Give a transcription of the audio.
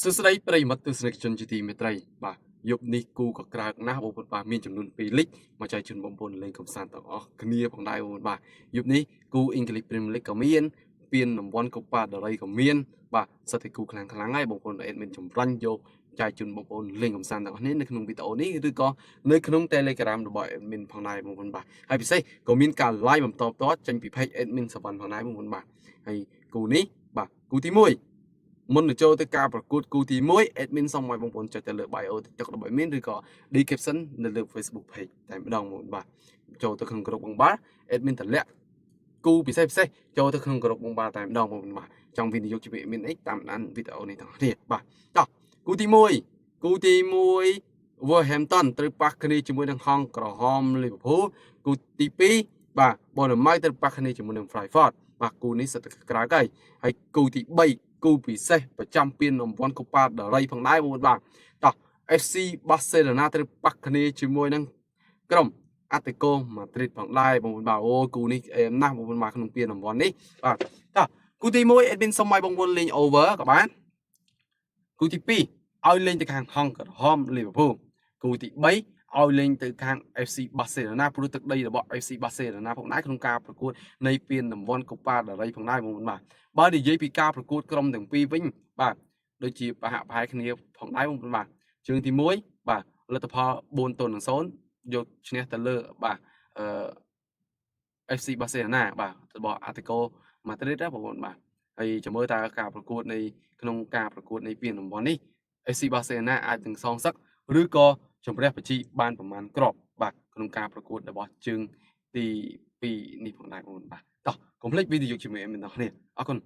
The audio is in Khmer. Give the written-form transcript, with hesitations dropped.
សួស្តីប្រិយមិត្តទស្សនិកជនជាទីមេត្រីបាទយប់នេះគូក៏ក្រើកណាស់បងប្អូនបាទមានចំនួន2លីកមកចែកជូនបងប្អូនលេងកំសាន្តទាំងអស់គ្នាផងដែរបងប្អូនបាទយប់នេះគូអ៊ីងក្លីសព្រីមលីកក៏មានពានរង្វាន់កូប៉ាដេរីក៏មានបាទសិតតែគូខ្លាំងហើយបងប្អូនអេដមីនចម្រាញ់យកចែកជូនបងប្អូនលេងកំសាន្តទាំងអស់គ្នានៅក្នុងវីដេអូនេះឬក៏នៅក្នុង Telegram របស់ admin ផងដែរបងប្អូនបាទហើយពិសេសក៏មានការ live បន្តផ្ទាល់ចេញពី page admin សវណ្ណផងដែរបងប្អូនបាទហើយគូនេះបាទគូទី1មុននឹងចូលទៅការប្រកួតគូទី1 admin សូមឲ្យបងប្អូនចុចទៅលើ bio TikTok របស់ admin ឬក៏ description នៅលើ Facebook page តែម្ដងបងប្អូនបាទចូលទៅក្នុងក្រុមបងបាទ admin តម្លាក់គូពិសេសចូលទៅក្នុងក្រុមបងបាទតែម្ដងបងប្អូនបាទចង់វិនិយោគជីវិត admin អីតាមដានវីដេអូនេះទាំងគ្នាបាទតោះគូទី1 Wolverhampton ត្រូវប៉ះគ្នាជាមួយនឹងហង្សក្រហម Liverpool គូទី2បាទ Bournemouth ត្រូវប៉ះគ្នាជាមួយនឹង Brentford បាទគូនេះសិតតែក្រៅហើយគូទី3គូពិសេសប្រចាំពានរង្វាន់កូប៉ាដេរីផងដែរបងប្អូនបាទតោះ FC Barcelona ត្រូវប៉ះគ្នាជាមួយនឹងក្រុម Atletico Madrid ផងដែរបងប្អូនបាទអូគូនេះអេមណាស់បងប្អូនបាទក្នុងពានរង្វាន់នេះបាទតោះគូទី1 admin សុំឲ្យបងប្អូនលេង over ក៏បានគូទី2ឲ្យលេងទៅខាងហង្សក្រហម Liverpool គូទី3ឲ្យលេងទៅខាង FC Barcelona ព្រោះទឹកដីរបស់ FC Barcelona ផងដែរក្នុងការប្រកួតនៃពានរង្វាន់កូប៉ាដេរីផងដែរបងប្អូនបាទបើនិយាយពីការប្រកួតក្រុមទាំងពីរវិញបាទដូចជាប្រហាក់ប្រហែលគ្នាផងដែរបងប្អូនបាទជើងទី1បាទលទ្ធផល4-0យកឈ្នះទៅលើបាទFC Barcelona បាទរបស់ Atletico Madrid ណាបងប្អូនបាទហើយចាំមើលតើការប្រកួតនៃក្នុងការប្រកួតនៃពានរង្វាន់នេះ FC Barcelona អាចនឹងសងសឹកឬក៏ជំរះបញ្ជីបានប្រមាណគ្រាប់បាទក្នុងការប្រកួតរបស់ជើងទី2នេះផងដែរបងប្អូនបាទតោះកុំភ្លេចវីដេអូជាមួយ admin ទាំងគ្នាអរគុណ